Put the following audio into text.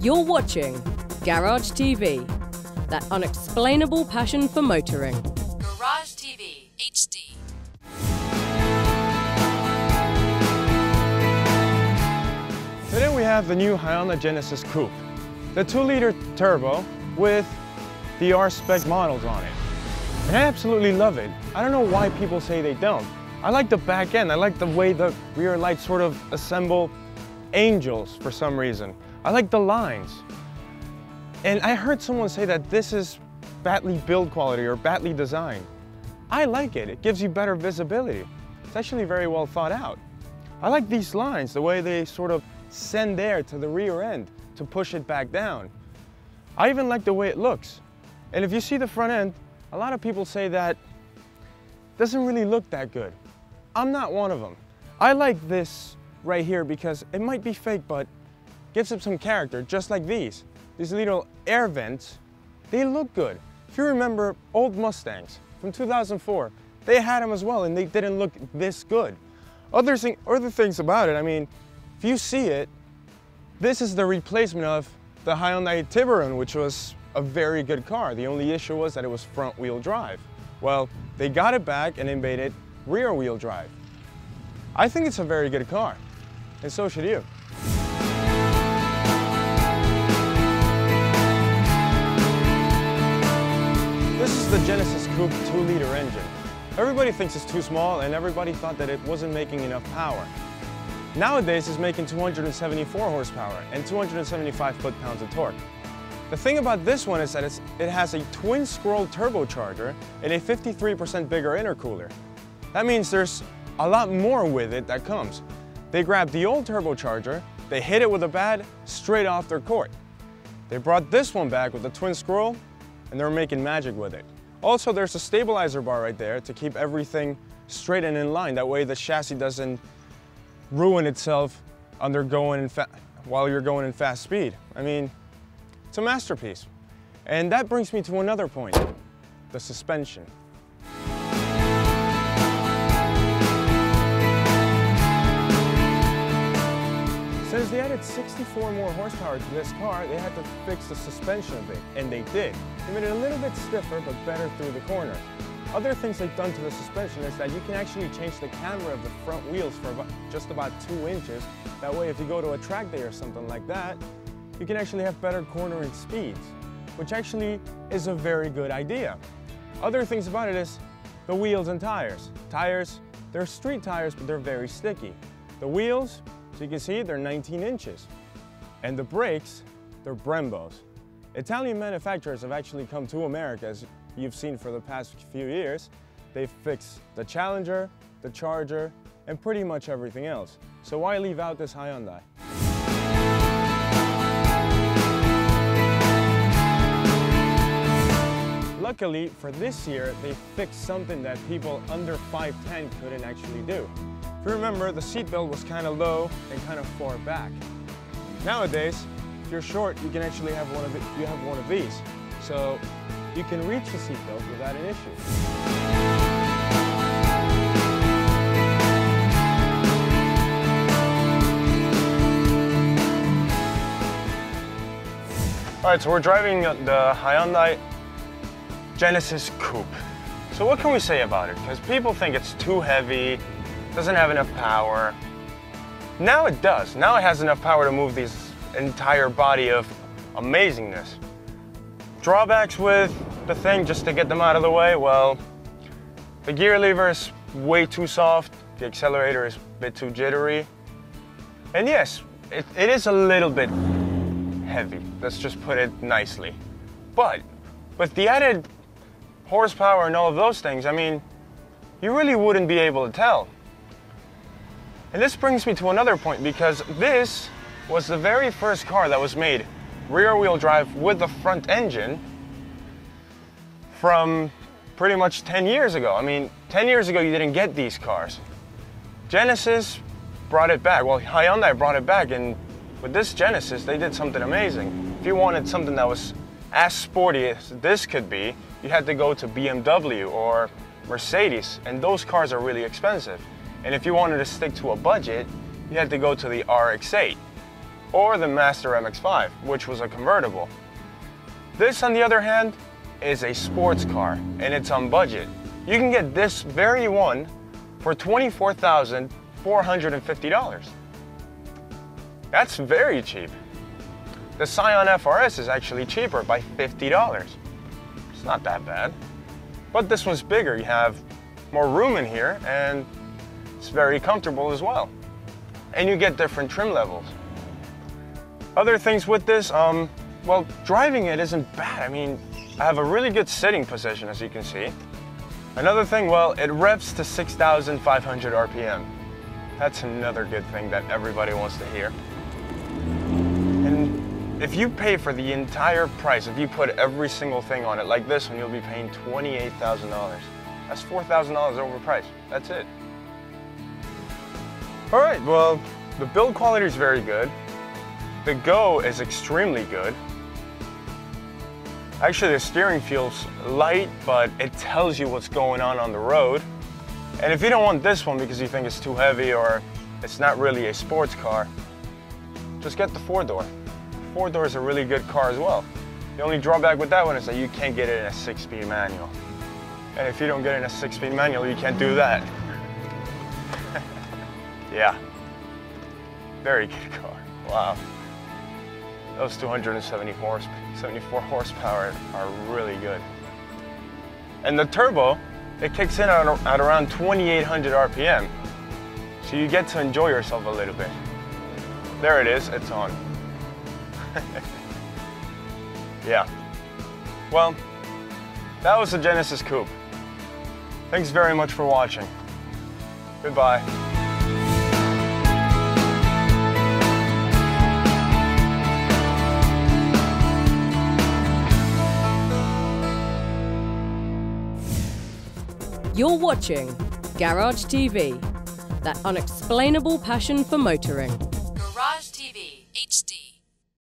You're watching Garage TV, that unexplainable passion for motoring. Garage TV HD. Today we have the new Hyundai Genesis Coupe, the 2-liter turbo with the R-Spec models on it. And I absolutely love it. I don't know why people say they don't. I like the back end. I like the way the rear lights sort of assemble angels for some reason. I like the lines. And I heard someone say that this is badly build quality or badly designed. I like it. It gives you better visibility. It's actually very well thought out. I like these lines, the way they sort of send air to the rear end to push it back down. I even like the way it looks. And if you see the front end, a lot of people say that it doesn't really look that good. I'm not one of them. I like this right here because it might be fake, but gives it some character, just like these. These little air vents, they look good. If you remember old Mustangs from 2004, they had them as well and they didn't look this good. Other things about it, I mean, if you see it, this is the replacement of the Hyundai Tiburon, which was a very good car. The only issue was that it was front-wheel drive. Well, they got it back and they made it rear-wheel drive. I think it's a very good car, and so should you. This is the Genesis Coupe 2-liter engine. Everybody thinks it's too small, and everybody thought that it wasn't making enough power. Nowadays, it's making 274 horsepower and 275 foot-pounds of torque. The thing about this one is that it has a twin-scroll turbocharger and a 53% bigger intercooler. That means there's a lot more with it that comes. They grabbed the old turbocharger, they hit it with a bat straight off their court. They brought this one back with a twin-scroll, and they're making magic with it. Also, there's a stabilizer bar right there to keep everything straight and in line. That way the chassis doesn't ruin itself while you're going in fast speed. I mean, it's a masterpiece. And that brings me to another point, the suspension. Since they added 64 more horsepower to this car, they had to fix the suspension a bit, and they did. They made it a little bit stiffer, but better through the corner. Other things they've done to the suspension is that you can actually change the camber of the front wheels for just about 2 inches. That way, if you go to a track day or something like that, you can actually have better cornering speeds, which actually is a very good idea. Other things about it is the wheels and tires. Tires, they're street tires, but they're very sticky. The wheels, so you can see, they're 19 inches. And the brakes, they're Brembos. Italian manufacturers have actually come to America, as you've seen for the past few years. They've fixed the Challenger, the Charger, and pretty much everything else. So why leave out this Hyundai? Luckily, for this year, they fixed something that people under 5'10" couldn't actually do. If you remember, the seatbelt was kind of low and kind of far back. Nowadays, if you're short, you can actually have one of these. So you can reach the seatbelt without an issue. All right, so we're driving the Hyundai Genesis Coupe. So what can we say about it? Because people think it's too heavy, doesn't have enough power. Now it does. Now it has enough power to move this entire body of amazingness. Drawbacks with the thing, just to get them out of the way, well, the gear lever is way too soft, the accelerator is a bit too jittery, and yes, it is a little bit heavy, let's just put it nicely. But with the added horsepower and all of those things, I mean, you really wouldn't be able to tell. And this brings me to another point, because this was the very first car that was made rear-wheel drive with the front engine from pretty much 10 years ago. I mean, 10 years ago you didn't get these cars. Genesis brought it back. Well, Hyundai brought it back, and with this Genesis, they did something amazing. If you wanted something that was as sporty as this could be, you had to go to BMW or Mercedes, and those cars are really expensive. And if you wanted to stick to a budget, you had to go to the RX-8. or the Master MX-5, which was a convertible. This, on the other hand, is a sports car, and it's on budget. You can get this very one for $24,450. That's very cheap. The Scion FRS is actually cheaper by $50. It's not that bad. But this one's bigger. You have more room in here, and it's very comfortable as well. And you get different trim levels. Other things with this, well, driving it isn't bad. I mean, I have a really good sitting position, as you can see. Another thing, well, it revs to 6,500 RPM. That's another good thing that everybody wants to hear. And if you pay for the entire price, if you put every single thing on it like this one, you'll be paying $28,000. That's $4,000 overpriced. That's it. All right, well, the build quality is very good. The go is extremely good. Actually, the steering feels light, but it tells you what's going on the road. And if you don't want this one because you think it's too heavy or it's not really a sports car, just get the four-door. Four-door is a really good car as well. The only drawback with that one is that you can't get it in a 6-speed manual. And if you don't get it in a 6-speed manual, you can't do that. Yeah, very good car. Wow. Those 274 horsepower are really good. And the turbo, it kicks in at around 2,800 RPM. So you get to enjoy yourself a little bit. There it is, it's on. Yeah. Well, that was the Genesis Coupe. Thanks very much for watching. Goodbye. You're watching Garage TV, that unexplainable passion for motoring.